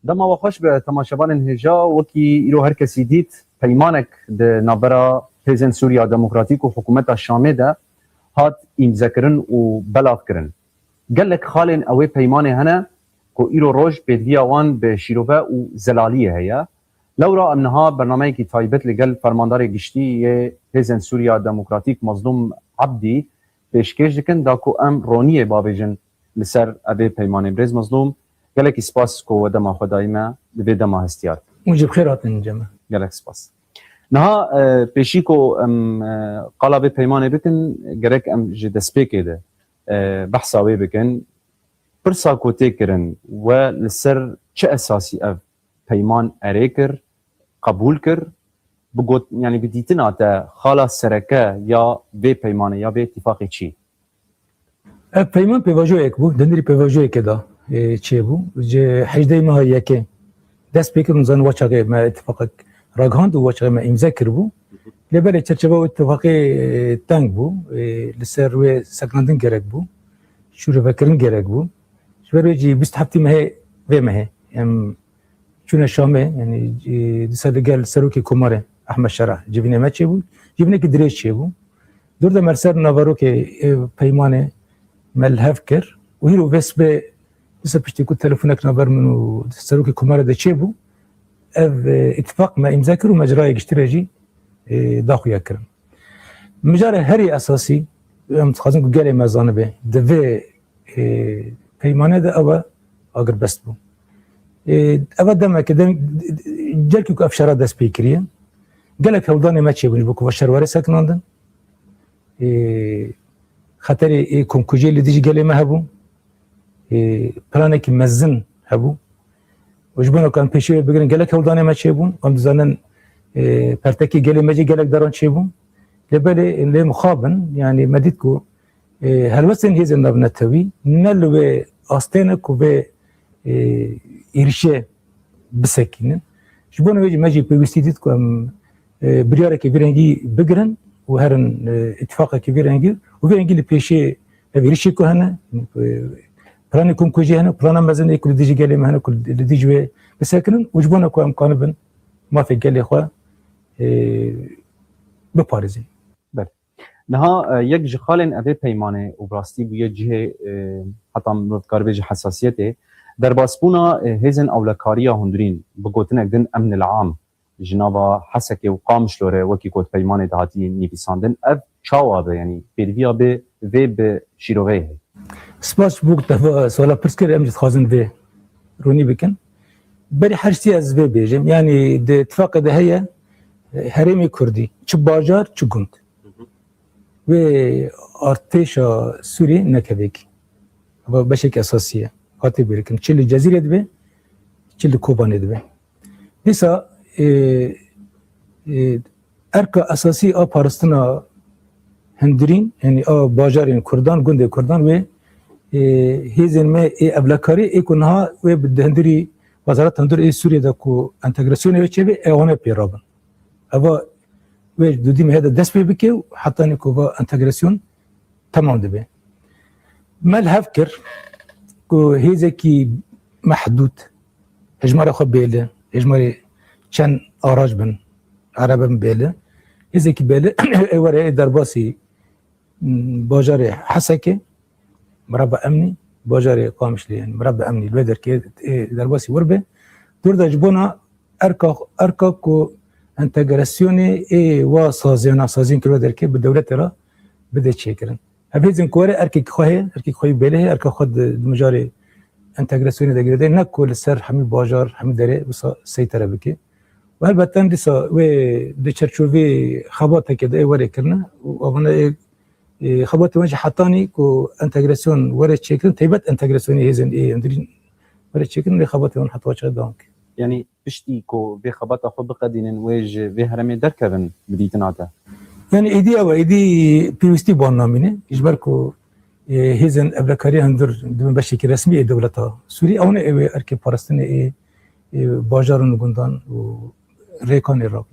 دما و خوش به تماشاوان هجا وکی ایرو هر کسی دید پیمانک ده نبرا هیزن سوریا دموکراتیک و حکومت شامه ده هات امضاکرن و بلاغ کرن گلک خالن اوی پیمانه هنه کو ایرو روش بدویا وان به شیروه و زلالیه هیا لورا امنها برنامه کی تایبت لگل فرماندار گشتی هیزن سوریا دموکراتیک مظلوم عبدی پیشکش دکن دا کو ام رونیه بابجن لسر اوی پیمانه برز مظلوم گلک سپاس کو دما خدای ما به دما هستیار موجب خیرات نجمه گلک سپاس نها پیشی کو قلب پیمانه بکن گرک ام جدسپیک ده بحث اوی بکن پرسا کو تکرن و لسر چه اساسی اف پیمان اریکر قبول کر بگوت یعنی بدیتنا تا خالا سرکه یا به پیمانه یا به اتفاقی چی پیمان پیواجو یک بود دندری پیواجو یک دا چه بود جه 18 ماه یکی دست پیکر نزان واچاقه ما اتفاق راگهاند و واچاقه ما امضا کرد بود لبر چرچه اتفاقی تنگ بود لسر و سکنندن گرگ بود شروع فکرن گرگ بود شبر جی 20 هفته ماه و ماه چون شامه یعنی دیسال گل سروکی کماره احمد شرح جبینه ما چه بود جبینه که دریش چه بود دور ده مرسر نوارو که پیمانه ملحف کر و هیرو بس به دیسا پشتی کو تلفونک نوار منو سروکی کماره ده چه بود اتفاق ما امضا کر و مجرای گشتراجی داخویا کرم مجرای هری اساسی ام تخازن کو گل مزانه به دوی پیمانه ده اوا اگر بست بود اول دم که جلکی که افشارات دست پیکریه گلک هودان ما چه بونی بکو شرواره سکناندن خطر کنکوجی لیدیج گلی ما هبو پلانه که مزن هبو وجبانو کان پیشی بگیرن گلک هودان ما چه بون ام دزانن پرتکی گلی مجی گلک دارن چه بون لبلی لی مخابن یعنی مدید کو هلوسن هیزن نبنتوی نلو به آستینه کو به ایرشه بسکینن جبونه ویج ماجی پیوستی دید که بریاره که ویرنگی بگرن و هرن اتفاقه که ویرنگی و ویرنگی لپیشه ویرشی که هنه پلان کنکوژی هنه پلان مزنه کل دیجی گلی مهنه کل دیجی بسکنن و جبونه که امکان بن ما فی گلی خواه بپارزی بله نها یک جخال اوی پیمانه و براستی بویه جه حتی مردکار بیج حساسیته در باسپونا هیزن اولکاریا هندرین بگوتن اگدن امن العام جنابا حسکه و قامش لوره وکی کود پیمان دهاتی نیفیساندن اف چاوابه یعنی پیرویا به وی به شیروغه سپاس بوک دفعه سوالا پرسکر امجد خازن وی رونی بکن بری حرشتی از وی بیجم یعنی ده اتفاق ده هیا حرمی کردی چه باجار چه گند و ارتشا سوری نکویکی و بشک اساسیه خاطر بیرکن چه جزیره دبه چه کوبانه دبه دیسا ارک اساسی آ پارستنا هندرین یعنی آ باجارین کردان گنده کردان و هیزن ما ابلکاری اکنها و بدهندری وزارت هندر سوریه دا کو انتگراسیون و چه به اونه پیرابن اوا و دودی مهدا دست بکه حتی نکو با انتگراسیون تمام دبه ملحف کر کو هیزکی محدود هجمار خو بیله هجمار چند آراج بن عربم بیله هیزکی بیله اوره درباسی باجار حسکه مربع امنی باجار قامشلی یعنی مربع امنی الودر که درباسی وربه دور دجبونا ارکا کو انتگراسیون و سازین که الودر که به دولت را بده چه کرن هفیزن کوره ارکی خواهی بیله ارکی خود مجاری انتگراسیون دگیرده نکول سر همی باجار همی داره بسا سی طرف بکی و البته دیسا و دی چرچووی خباته که ده وره کرنه و اونه خباته ونش حتانی که انتگراسیون وره چه کرن تیبت انتگراسیونی هیزن اندرین وره چه کرن خباته ون حتوا چه دانک یعنی پشتی که به خباته خود بقدینن ویج به هرمی درکبن بدیتن آتا یعنی ایدی پیوستی بانامینه اجبار کو هیزن ابلکاری هندر دم بشکل رسمی دولتا سوری اون ارکی پارستن باجارون گندان و ریکان را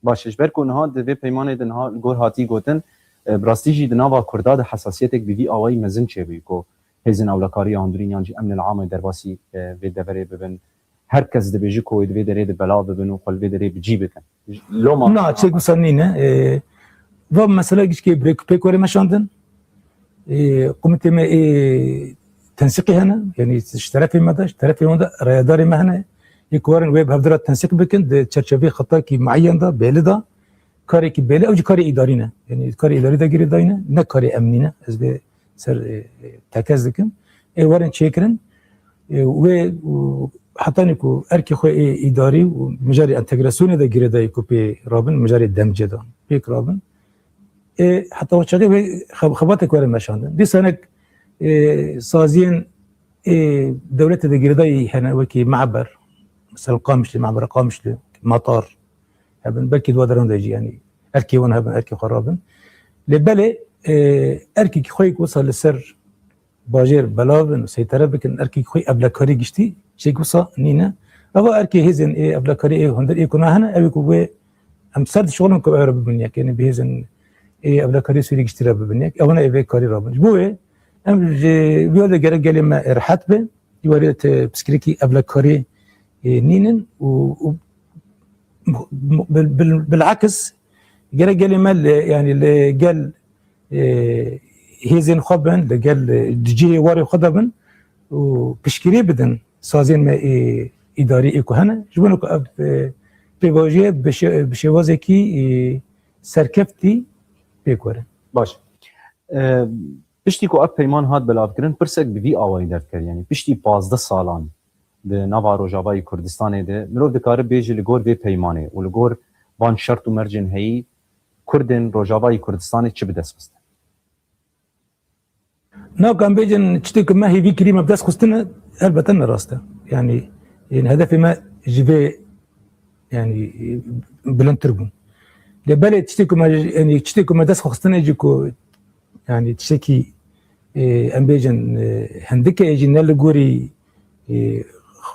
باشه اجبار کو نها دوی پیمان دنها گور هاتی گوتن براستیجی دنها و کرداد حساسیت یک بیوی آوای مزن چه بی کو هزن اولکاری هندرین یانجی امن العام درباسی و دبره ببن هر کس دبیجی کوید و دره بلا ببن و خل و دره بجی بکن لوما نه چه گوسنینه و مثلا که بریک پیکوری مشاندن قمت ما تنسيقي هنا يعني اشتراكي مدى اشتراكي مدى رياداري مهنه يكورن ويب هفدرا تنسيق بكن ده تشرشبي خطاكي معين ده بيلي ده كاري كي بيلي او كاري ادارينا يعني كاري اداري ده غير داينا نه كاري امنينا از به سر تكاز دكن اي ورن تشيكرن و حتى نكو اركي خو اداري ومجاري انتجراسيون ده غير ده يكو بي رابن مجاري دمج ده بيك رابن حتى وشغي خباتك ورن مشاندن دي سنه سازين دولة الجريدة هنا وكي معبر مثلا قامش معبر قامش مطار هبن بلكي دوادرون داجي يعني اركي وانا هبن اركي خرابن لبالي اركي خويك وصل لسر باجير بلابن سيطرة بكن اركي خوي ابلاكاري جشتي شيك وصا نينا او اركي هزن ابلاكاري هندر كنا هنا او كو ام سرد شغلهم كو رب بنياك يعني بهزن ابلاكاري سوري جشتي رب بنياك او انا اي كاري رابن بوي ام بيقول لك قال ما رحت به يوريت بسكريكي قبل كوري نينن و بالعكس قال ما يعني اللي قال هيزن خبن اللي قال دجي وري خدبن وبشكري بدن سازين ما اداري اكو هنا جبنو بيواجه بشوازكي سركفتي بيكوره باش پشتی کو اپ پیمان هات بلاف کرن پرسک بی آوای درد کرد یعنی پشتی 15 سالان ده نوا روجاوای کردستان ده مرو دکاره بیج لگور وی پیمانه و لگور بان شرط و مرجن هی کردن روجاوای کردستان چه بدست خسته نا كان بيجن تشتكي ما هي في كلمه بدس خستنا البته راسته يعني هدفي ما جيبي يعني بلن تربون لبالي تشتكي ما يعني تشتكي ما دس خستنا يجيكو يعني تشتكي امبيجن هندكه يجينا لغوري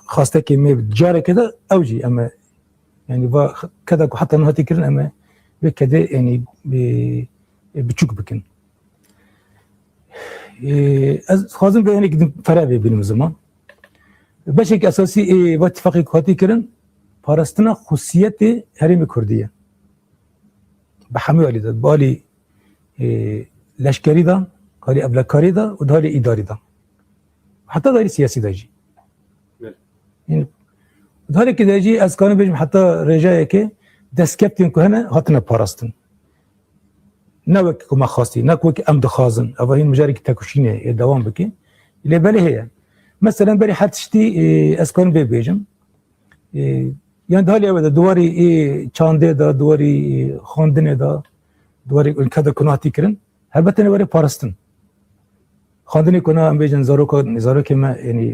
خاصه كميه بتجاره كده اوجي اما يعني كذا حتى انها تكرن اما بكده يعني بتشوك بكن خازن بيعني قدم فرق بين زمان بشكل اساسي واتفاقي كاتي كرن فارستنا خصوصيات حريم كرديه بحمي علي بالي لشکری دا کاری ابلاکاری دا و داری اداری دا حتی داری سیاسی داجی این داری که داجی از کانو بجم حتی رجایی که دست کپتین که هنه هاتنا پارستن نه وکی که ما خواستی نه وکی امد خازن او این مجاری که تکوشینه دوام بکی اللي بالي هي مثلا بالي حتشتي از کانو بجم يعني دهالي اوه دواری چانده دا دواری خاندنه دا دواری کده کناتی کرن البته نوری پارستن خواندنی کنه ام بیجن زاروک ما یعنی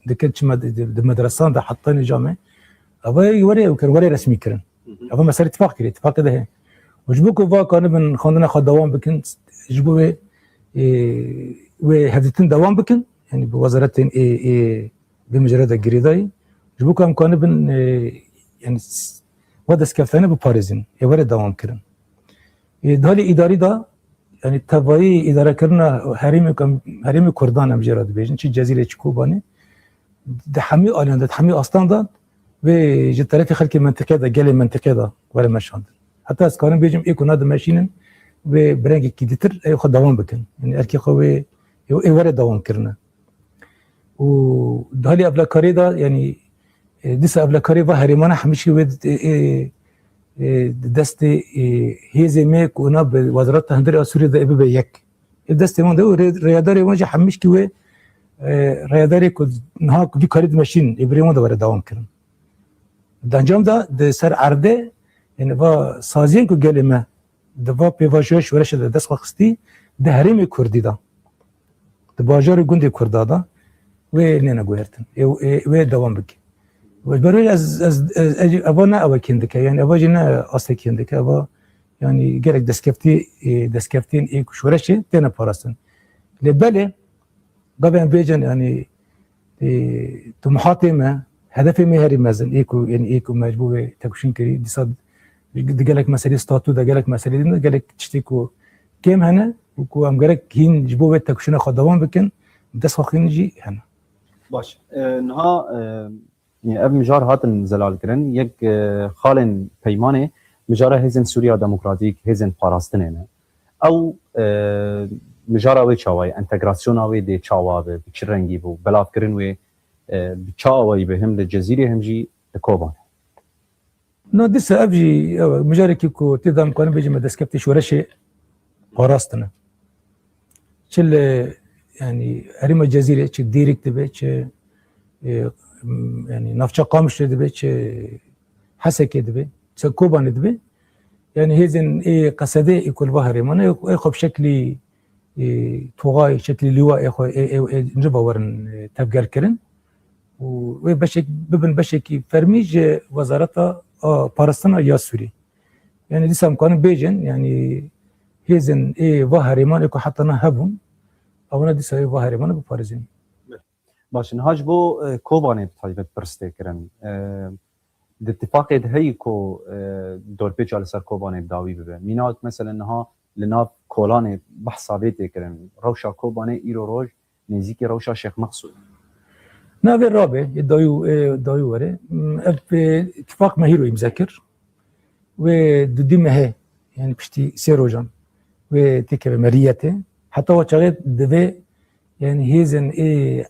دکت چما د مدرسان ده حطنی جامعه اوی وری رسمی کرن اوی مسئله اتفاق ده وجبو کو وا کانه من خواندن خود دوام بکن جبو و هدتن دوام بکن يعني بوزارات بمجرد الجريداي جبو كم كان بن يعني ودس كفانه بباريزين يوري دوام كرن دهالي اداري دا يعني تبعي اداره كرنا حريم كردان ام جراد بيجن چي جزيره چكوباني ده حمي آلان ده حمي أصلا ده و جه طرف خلق منطقه ده جل منطقه ده ولا مشاند حتى از کارم بيجم ايكو ناد ماشينن و برنگ كيدتر اي خد دوام بكن يعني اركي خو اي ورا دوام كرنا و دهالي ابلاكاري ده يعني دس ابلاكاري و هريمانه همشي و دست هيزي ميك ونا بوزارات هندري سوريا ده ابي يك دست من ده رياداري وجه همشي و رياداري كو نهاك في كاريد ماشين ابريمو ده ورا دوام كرن دانجام ده سر عرده يعني با سازين كو گلمه ده با پیواژش ورش ده دست خستی ده هرم کردی ده ده باجار گوند کردا ده و نه نگوهرتن و دوام بک و برای از ابانا او کندک يعني ابا جنا اصل کندک ابا يعني گرک دسکفتین ای ورش تنه پاراستن لبله قبل بيجن يعني طموحاتي ما هدفي ما هري مازن ايكو يعني ايكو مجبوبه تكوشين كري دي صد قالك مسألة ستاتو ده قالك مسألة دي قالك تشتكو كيم هنا وكو ام قالك هين جبوبه تكوشين خدوان بكن دست خینجی هن باش نها يعني اب مجار هاتن زلال کرن یک خالن پیمانه مجاره هزن سوریا دموکراتیک هزن پاراستنه او مجاره وی چاوای انتگراسیون وی دی چاوابه بچرنگی بو بلاف کرن وی بچاوای به هم الجزيره همجي کوبان نو دس ابجي مجاره کی کو تدام کن بيجي مدسكبتي شورشه پاراستنه چل يعني هرم الجزيره چ ديريكت به چ يعني نفچا قامش دبه چ حسكه دبه چ كوبان دبه يعني هزن قصده كل بحر من يخو بشكل توغاي شكل لواء يخو نجبا ورن تبقر كرن وبشك ببن بشكي فرميج وزارة بارستان يا سوري يعني لسه امكان بيجن يعني هزن بحر من يكو حتى نهبون او نا دسه بحر من بفارزين باش نهاج بو كوباني بطيبه برسته كرن اتفاق هي کو دور پیچ على سر کوبانه داوی به مینات مثلا انها لناف کولانه بحثا بیت کرن روشا کوبانه ایرو روج نزیک روشا شیخ مقصود نابي الرابع دايو وره اتفاق مهيرو يمذكر ودي مه يعني بشتي سيروجان وتكر مريته حتى وشغلت دبي يعني هيزن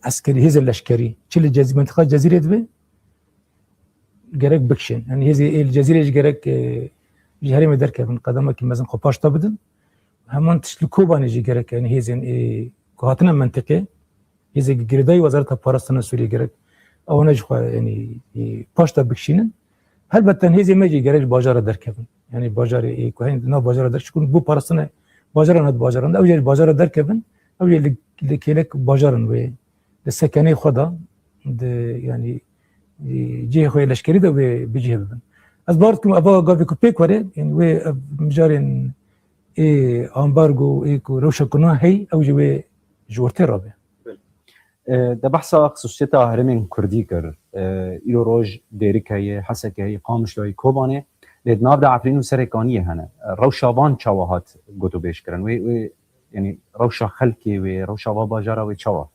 عسكري هيزن لشكري تشيل منطقه الجزيره دبي gerek بكشن يعني هذه الجزيره gerek جهري مدركه من قدمك مثلا قباش تبدن همان تشلكوبان يجي gerek يعني هذه كهاتنا منطقه هذه جريداي وزاره البارستان السوري gerek او نجخ يعني باشتا بكشين هل بتن هذه ما يجي gerek باجار دركبن يعني باجار كوين نا باجار درك شكون بو بارستان باجار ند باجار او يجي باجار دركبن او يجي لك باجارن و السكني خدا يعني جهه خوي لشكري ده بيجي هبن از بارتكم ابا قال بيكو بيك وري يعني و مجارين امبارغو كو روشا كنا هي او جوي جورتي رابع ده بحثا خصوصيتها هرمين كردي كر ايرو روج ديريك هي حسك هي قامش لوي كوبانه لدناب ده عفرين وسركانيه هنا روشابان چواهات گوتو بيش كرن و يعني روشا خلكي و روشا بابا جارا و چوا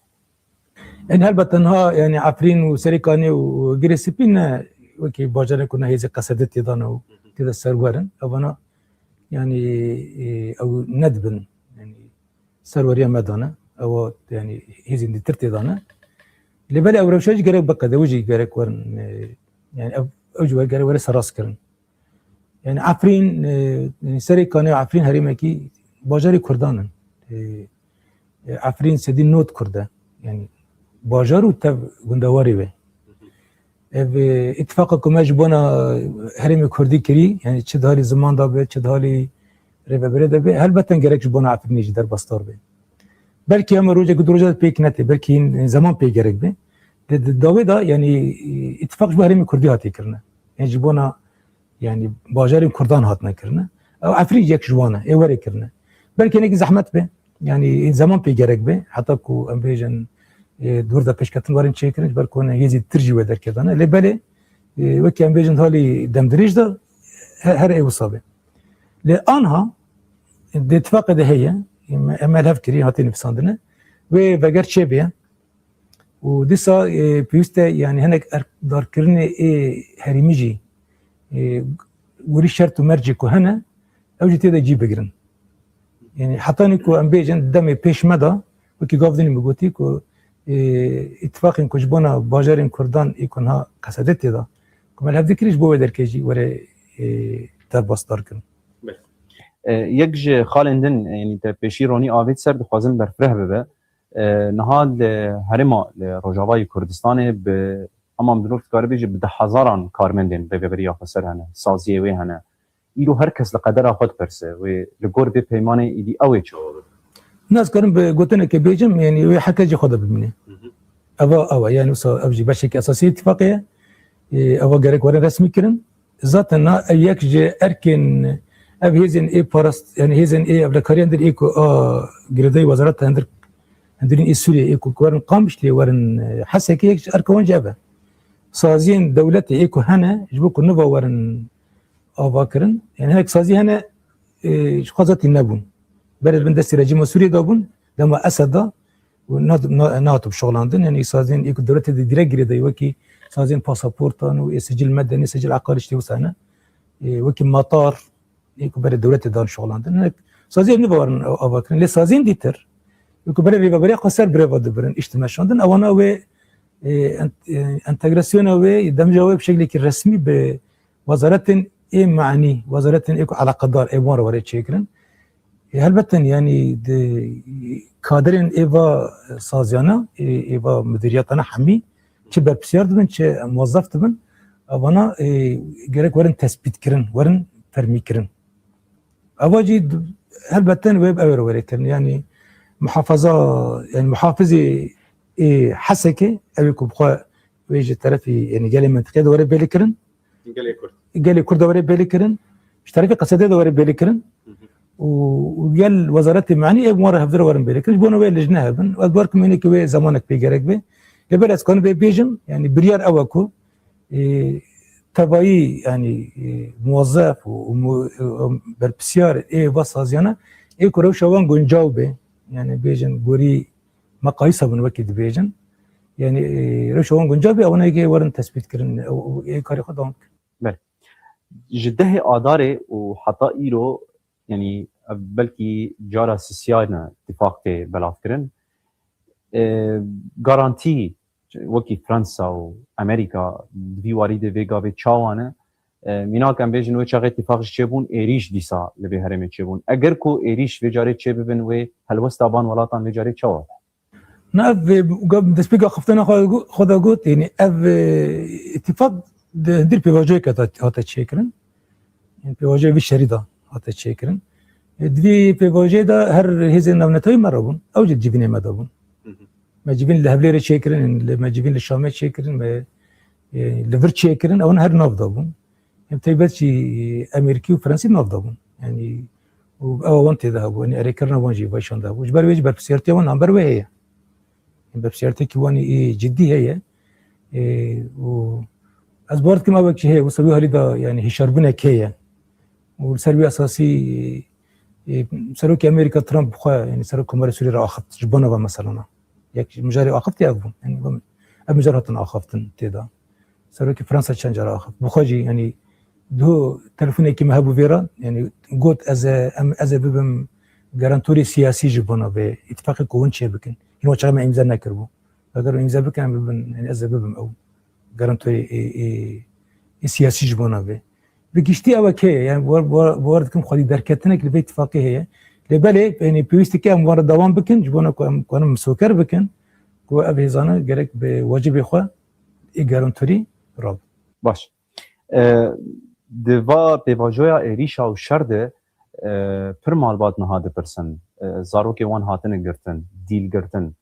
يعني هل بتنها يعني عفرين وسريكاني وجريسبين وكي باجر كنا هي قصدت يدانو كذا سرورن او انا يعني او ندبن يعني سروريا مدانا او يعني هي دي ترتيدانا اللي بالي او روشاج جرك بقى ده وجي جرك ورن يعني اوجو جرك ور سراسكرن يعني عفرين يعني سريكاني وعفرين هريمكي باجر كردانن عفرين سدين نوت كرده يعني باجر و تب گندواری به اتفاق کمج بنا هرم کردی کری یعنی چه داری زمان دا به چه داری ریبره دا به البته گرک بنا عفرینی در بستار به بلکه هم روزه که دروجه پیک نته بلکه این زمان پیک گرک به داوی دا یعنی اتفاقش به هرم کردی هاتی کرنه یعنی بنا یعنی باجر کردان هات نکرنه او عفرین یک جوانه ایوری کرنه بلکه نک زحمت به یعنی زمان پیک گرک به حتی کو ام بیجن دور دا پیشکتن وارن چیکرنج بر کنه هیزی ترجی و درکدانه لبله وکی ام بیجن حالی دمدریج دا هر ای وصابه لآنها اتفاق ده هي امال هف کری هاتی نفساندنه و وگر چه بیه و دیسا پیوسته یعنی هنک دار کرنه هریمیجی وری شرط و مرجی که هنه او جی تیده جی بگرن یعنی حتی نیکو ام بیجن دم پیش مدا وکی گافدنی مگوتی که اتفاق کجبونا باجر کردان ایکنها قصدت دا کمال هف ذکریش بو درکجی وره تر باستار کن یک خالندن يعني تبشي روني آفيت سر دخوازم برفره ببه نهاد هرما لرجاوای کردستان به امام دنوفت کار بیجه بده هزاران کارمندن به بریا خسر هنه سازیه وی هنه ایلو هر کس لقدر خود پرسه و لگور به پیمانه ایدی اوه چه الناس كانوا قلتنا كبيجم يعني حكى خذها بمني أبا يعني أبجي بشكل أساسي اتفاقية أبا قريك ورا رسمي كرن ذاتنا أياك جا أركن أب هيزن بارست يعني هيزن أبلكاري عندر إيكو جريداي وزارة عندرين سوريا إيكو كورن قامش لي ورن حسك هيك أركون جابه صازين دولتي إيكو هنا جبوكو نوفا ورن أباكرن يعني هيك صازي هنا خذت النبون برد من دست رژیم سوری دابون دما اسد و ناتو بشغلاندن يعني سازين يك الدولة ديريك جريدا وكي سازين باسبورتان وسجل مدني سجل عقاري شتي وسنه وكي مطار يك بر الدولة دار شغلاندن سازين نبورن اباكن لي سازين ديتر يك بر ريبا بري قصر بريفا دبرن اجتماعشاندن اوانا و انتجراسيون و دمجوا بشكل رسمي بوزارة اي معني وزارة اي علاقة دار اي مره وري تشيكرن البته يعني كادرين ايفا سازيانا ايفا مديرياتنا حمي چه برپسیار دبن چه موظف دبن اوانا gerek ورن تثبیت کرن ورن فرمی کرن اواجي البته ويب اور وري كرن يعني محافظه يعني محافظي حسكه ابيكم بخا ويجي طرفي يعني قال منطقه وري بالي كرن قال كرد وري بالي كرن مش طرفي قصيده وري بالي كرن وقال وزارات معني مره هفدر ورن بالك بونو وين لجنها بن وادباركم هناك وي زمانك بيجرك به لبلد كون بيجن يعني بريار اوكو تبعي يعني موظف وبربسيار اي وصازيانا اي كرو شوان جنجاوبه يعني بيجن غوري مقايسه بن وكيد بيجن يعني روشوان جنجاوبه او نيجي ورن تثبيت كرن او اي كاري خدام بله جده آداره وحتى إيرو يعني بلكي جارة سياسيانا اتفاق بلاف كرن garanti وكي فرنسا وامريكا في واريد فيغا في تشاوانا مینا کم بیشن و چاقه اتفاقش چه بون ایریش دیسا لبه هرمه چه بون اگر کو ایریش وجاره چه ببن و هلوست آبان ولاتان وجاره چوا نه قبل دسبيقا خفتنا خدا قلت يعني اتفاق دير بيواجه هاتا تشيكرن يعني بيواجه بالشريطة هاتا تشيكرن دي بيواجه دا هر هزين نونتاي مرابون او جد جبيني مدابون ما جبين لهبلير تشيكرن ما جبين للشامي تشيكرن ما لفر تشيكرن او هر ناف دابون يعني تيبتشي امريكي وفرنسي ناف دابون يعني او وانتي دابون يعني اريكرنا وانجي بايشان دابون جبر ويج بسيرتي وان نمبر وهي بسيارتي كواني جدي هي و أزبارت كما بقى هي وسويها لدا يعني هشربنا كيا والسربي أساسي سروك أمريكا ترامب بخا يعني سروك مرسولي رأخت جبنا مثلا يك مجاري أخفت يأخذون يعني مجرد أخفتن تدا سروك فرنسا شنجر أخفت بخاجي يعني دو تلفوني كي مهبو فيرا يعني قلت از ببم جارانتوري سياسي جبنا باتفاق كون شيء بكن هو شغله ما امزا نكربو اگر امزا بكن ببن يعني از ببم او جارانتوري سياسي جبنا بگشتي او كي يعني واردكم خدي دركتنك لبي اتفاقي هي لبالي يعني بيستي كام ور دوام بكن جبنا كون مسوكر بكن كو ابيزانا جرك بواجب خو جارانتوري راب باش دوا بواجويا ريشا وشرده پر مالبات نهاده پرسن زاروکی وان هاتن گرتن دیل گرتن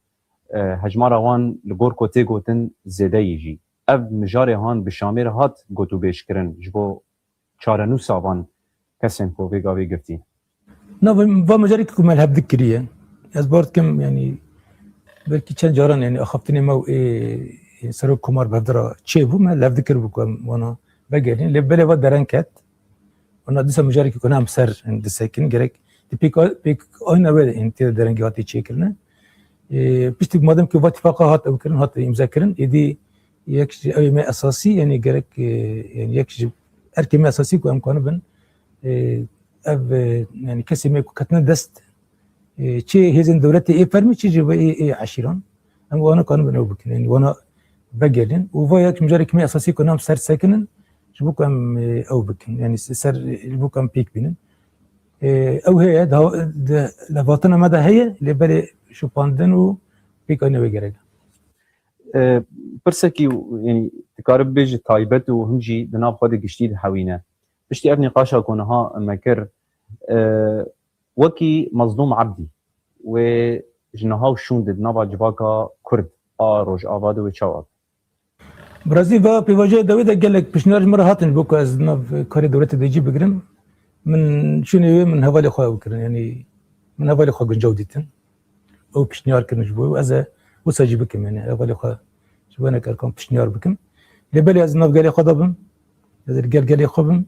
هجمار وان لگور کوتی گوتن زده یجی اف مجاره هان بشامیر هات گوتو بیش کرن جبو چارنو ساوان کسن کو ویگاوی گرتی نه و مجاری که کمال هب ذکریه از بارد کم يعني بلكي كان جاران يعني اخفتني مو سرو كمار بدرا تشيبو ما لا ذكر بكم وانا بقالين لبلي ودران كات انا ديسا مجاري كنا مسر عند ساكن جريك بيك اين وين انت درنجي هاتي تشيكلنا بيشتي مادام كي اتفاقات او كرن هات يمذكرن يدي يكشي اي ما اساسي يعني جريك يعني يكشي اركي اساسي كو امكان بن يعني كسمه كتنا دست شيء هزن دولتي اي فرمي شيء اي عشيران اما وانا كانوا بنو بكن يعني وانا بقالين وفايك مجاري كمية اساسي كنا مسر ساكنن شبوكم او بكن يعني سر بوكم بيك بينن او هي لفاتنا مدى هي اللي بالي شو باندن و بيك انا ويجرد برسكي يعني تقارب بيج تايبت وهمجي دناب خد جديد حوينا بشتي ابني قاشا كونها مكر وكي مظلوم عبدي وجنها شون دنابا جباكا كرد روج آباد وشواب برازيل با بيواجه داوود قال لك بشنار مره هاتن بوكو از ناف كاري دولت ديجي بقرن من شنو من هوالي خو بكرن يعني من هوالي خو جودتن او بشنار كن جبو از وساجي بكم يعني هوالي خو شبانا كركم بشنار بكم لبالي از ناف قال لي خدبم قال لي خبم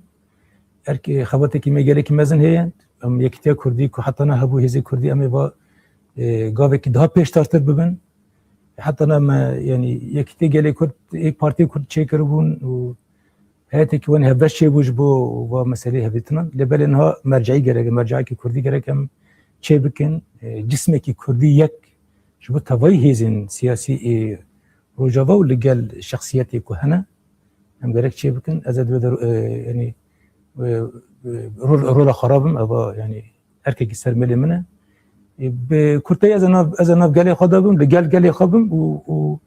اركي خبرتك ما قال لك مازن هي ام يكتيا كردي كو حتى انا هبو هزي كردي امي با گاوی که ده پیشترتر ببن حتی نما یعنی یکی گلی کرد یک پارتی کرد چه کربون و هاتی که ون هفته چه بوج بو و مسئله هفتن لبل اینها مرجعی گره مرجعی که کردی گره کم چه بکن جسمی که کردی یک شو توایی هزین سیاسی روجاوا و لگل شخصیتی که هنه هم گره چه بکن از دو یعنی رول خرابم اوا یعنی هرکی که سر ملی منه به کرتی از انا گلی خدابم لگل گلی خابم و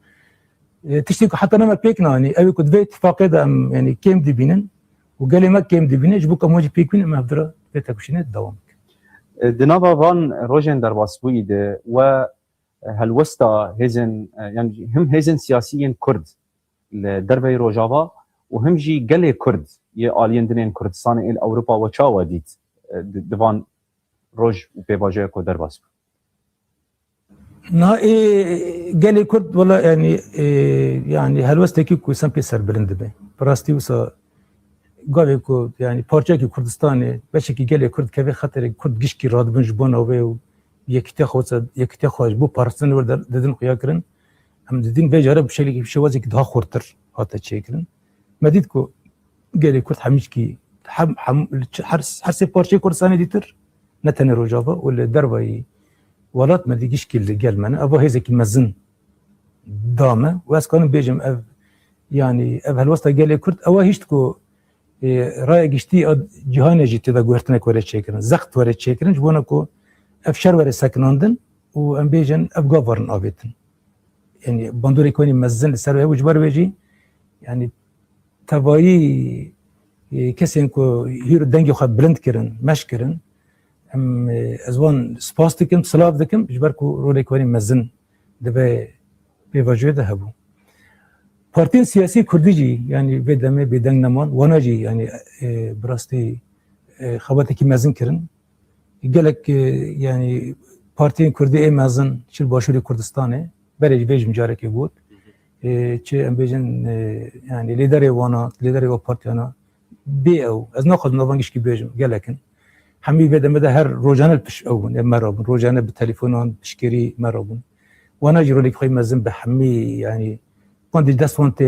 تشتي حتى انا ما بيكنا يعني ابي كنت في اتفاق يعني كيم دي بينن وقال لي ما كيم دي بينن جبوك موجي بيكوين ما هدرا تكوشينه دوام دنابا فان روجن در باسبويد و هالوستا هزن يعني هم هزن سياسيين كرد لدربي روجافا وهم جي قلي كرد يالين دنين كردستان الى اوروبا وشاوا ديت دفان روج بيباجيكو در باسبو نا قال كرد والله يعني هالوستا كيكو سامبي سر بلند به براستي وسا قال كو يعني بارجاكي كردستان باش كي قال كرد كبي خاطر كرد گشكي راد بنج بونا و يكتي خوش بو بارسن ور ددن قيا كرن هم ددين بجاره بشكل شوازي كده خورتر هاتا تشيكرن مديد كو قال كرد حميشكي حرس بارجاكي كردستان ديتر نتن روجافا ولا دربي ولات ما ديجيش كي اللي قال من ابو هيزك مزن دامه واس كانوا بيجم اف يعني اف هالوسط قال لي كرت او هيشتكو راي جشتي جهان جيت دا غورتنك ولا تشيكرن زخت ولا تشيكرن جبونكو اف شر ولا سكنوندن و ام بيجن اف غفرن ابيتن يعني بندوري كوني مزن سر وجبر بيجي يعني تباي كسينكو هيرو دنجي خد بلند كرن مشكرن ام ازوان سپاستکم سلاف دکم جبرکو رولی کوانی مزن دبی بیواجه ده هبو پارتی سیاسی کردی جی یعنی بدمه بدنگ نمان وانا جی یعنی براستی خباتی که مزن کرن گلک یعنی پارتی کردی ای مزن چل باشوری کردستانه برای ویج مجارکی بود چه ام بیجن یعنی لیدر وانا لیدر و پارتیانا بی او از نخود نوانگش کی بیجم گلکن همي بدمده هر روزانه بش اون مرابون روزانه بالتليفونان بشكري مرابون وانا جرو لك خوي مزن بحمي يعني كنت داس وانت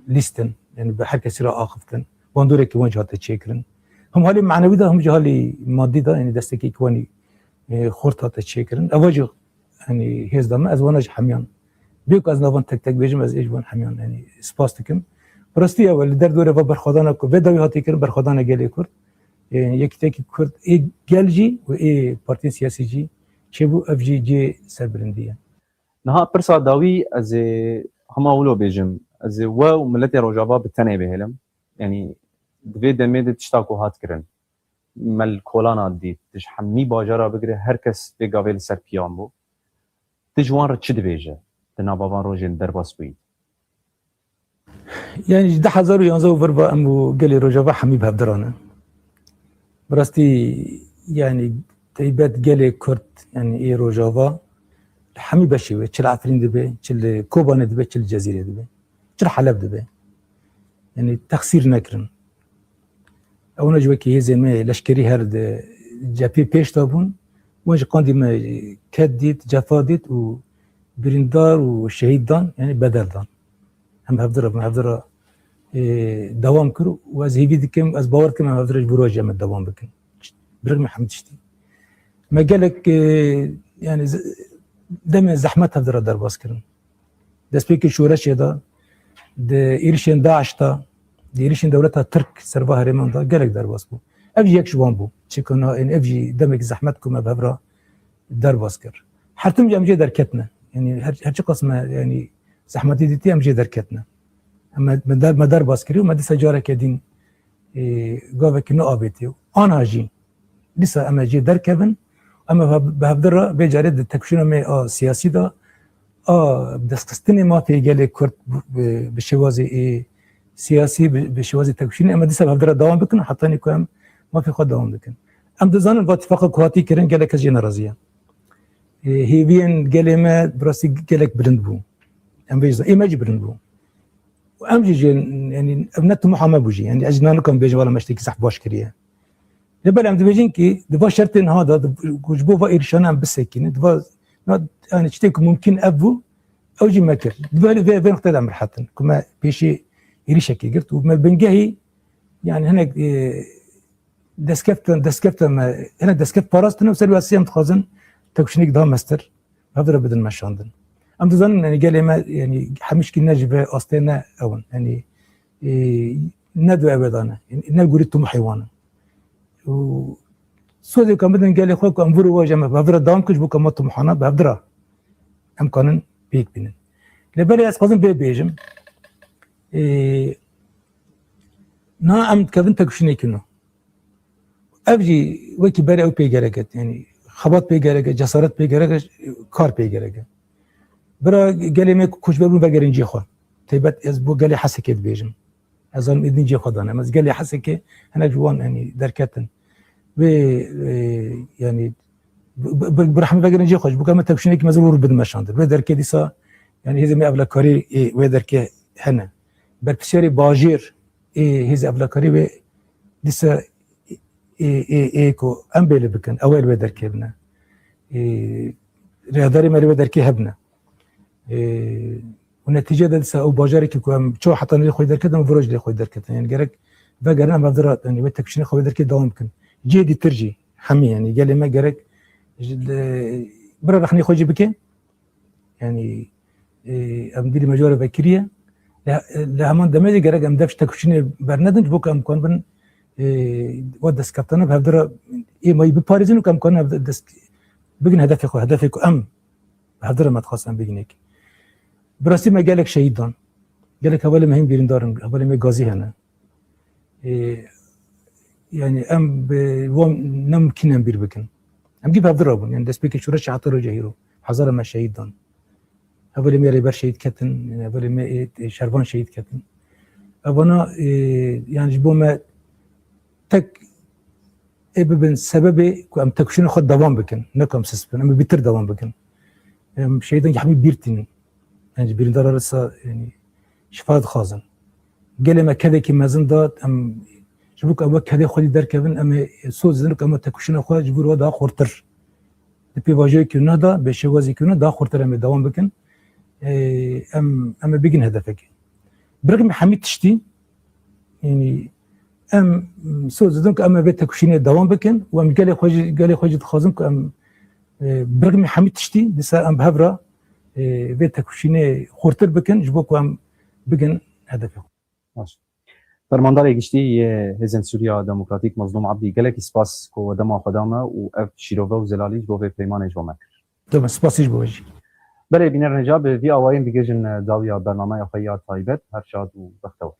ليستن يعني بحركه سرا اخفتن واندورك وين جات تشيكرن هم هالي معنوي ده هم جهالي مادي ده يعني دستكي كوني خورتا تشيكرن اواجه يعني هيز دم از وانا حميان بيك از نوان تك تك بيجم از ايجوان حميان يعني سباستكم برستي اول در دوره برخدانه کو بدوي هاتي كر برخدانه گلي كر یکی کرد ای گلجی و ای پارتی سیاسی جی چه بو اف جی سربلندیه نها پرسا داوی از هما ولو بیجم از و ملت روجاوا بتنه بهلم يعني دوی دمید تشتاکو هات کرن مل کولانا دی تش حمی باجرا بگره هر کس بگاویل سر پیان بو تجوان را چه دویجه دنابابان روجن در باس بوید يعني 1011 وربا امو قالي روجاوا حمي بهدرانه براستی يعني تيبات قالي كرت يعني اي روجافا حمي بشوي تشل عفرين دبي تشل كوبان دبي تشل الجزيره دبي تشل حلب دبي يعني تخسير نكرن او نجوي كي زي ما لشكري هرد جابي بيش تابون وج قاندي ما كديت جفاديت و بريندار وشهيد دان يعني بدل دان هم هفدر دوام کرو و از هیوی دکم از باور کم هفدرش بروجه من دوام بکن برغم محمد شتی ما قالك يعني دم زحمت هفدر در باز کرن دست بيك شورش يدا د إيرشين داعش تا د إيرشين دولتها ترك سربا هرمان دا قالك در باز بو افجي يكش وان بو چكنا ان افجي دمك زحمتكم بهفرا در باز كر حرتم جام جي در كتنا يعني هرچ قسمه يعني زحمتي ديتي ام جي در كتنا اما مدار باز کری و مدی سجاره کدین گاوه که نآبیتی آن جی لسه اما جی در کبن اما به هفدر به جارد تکشون می سیاسی دا دستقستنی ما پیگل کرد به شوازی سیاسی به شوازی تکشونی اما دیسه به هفدر دوام بکن حتی نیکویم ما فی خود دوام بکن ام دزانن با اتفاق کواتی کرن گلک از جی نرازیه هیوین گلی ما براستی گلک بلند بو ام بیجزا ایمه جی بلند بو وامجي يعني ابنته محاماه بوجي يعني اجنانكم بيجي ولا مشتكي صح باش كريه لبل ام دبيجين كي دبا شرطين هذا جبوا فا إيرشانا بسكين دبا يعني تشتكي ممكن أبو أو جي مكر دبا في نقطة دعم حتى كما بيشي يريشكي قلت وما بنجاهي يعني هنا دسكفت هنا دسكفت باراستنا وسلوا السيام تخازن تكشنيك ده ماستر هذا بدن مشاندن ام تظن يعني قال ما يعني حمش كنا جبه أستنا أون يعني ندو أبدانا يعني نقولتهم حيوانا و سودي كان بدنا قال لي خوك انظروا وجمع بهدرا دام كش بو كمات محانا بهدرا امكانن بيك بينن لبالي اسقزن بيجم نا ام كذن تكشني كنو ابجي وكي بري او بيجرجت يعني خبط بيجرجت جسارت بيجرجت كار بيجرجت برا قال لي ما كوش بابو بقرنجي خو تيبت از بو قال لي حسكت بيجم اظن اذن جي خدانا بس قال لي حسكه انا جوان يعني دركتن يعني برحمة بقى نجي خوش بقى ما تبشنيك مزور بدن مشاندر ويدر كي ديسا يعني هذا ما أبلكاري ويدر كي هنا بربشري باجير هذا أبلكاري ديسا كو أمبيل بكن أول ويدر كي بنا رياضاري ما ويدر كي هبنا والنتيجة ديسا أو باجير كي كم شو حتى نلي خوي در كده مفروج لي خوي در كده يعني جرك بقى أنا ما بدرت يعني وتبشني خوي در كده دوام كن جيدي ترجي حمي يعني قال لي ما جرك برا رخني خوجي بكي يعني امديري مجورة بكرية لهمان دمجي جرك ام دفش تكشيني برندنج بوك ام كون بن ودس كابتنا بهدرا ما يبي باريزين وكم كون دس بجن هدفك ام بهدرا ما تخاصم بجنيك براسي ما قالك شهيدان قالك اول ما هم بيرين دارن اول ما غازي هنا يعني ام نمكن بير بكن ام جيب هضربون يعني دس بيك شورش عطر جهيرو حضر ما شهيدان اول ما ريبر شهيد كتن يعني اول ما شربان شهيد كتن ابنا يعني جبو ما تك ابن سبب ام تكشين خد دوام بكن نكم سسبن ام بيتر دوام بكن شهيدان يحمي بيرتين يعني بيرن دار يعني شفاعة خازن قال ما كذا كما زندات ام جبوك أبوك كذا خلي دركبن أما صوت زنك أما تكشين أخوة جبور ودا خورتر بيواجه كنا دا بشوازي كنا دا خورتر أما دوام بكن أما بيجن هدفك برغم حميد تشتي يعني صوت زنك أما بيت تكشين دوام بكن وأم قال خوج خازنك أم برغم حميد تشتي دسا أم بهبرة بيت تكشين خورتر بكن جبوك وأم بيجن هدفك. فرماندار گشتی هزن سوریا دموکراتیک مظلوم عبدی گلک سپاس کو دما خدامه و اف شیروه و زلالیج بو پیمان جوامه تمام سپاسیش بوجی بله بینر نجاب وی اوایین بگیجن داویا برنامه خیاط تایبت هر شاد و بختور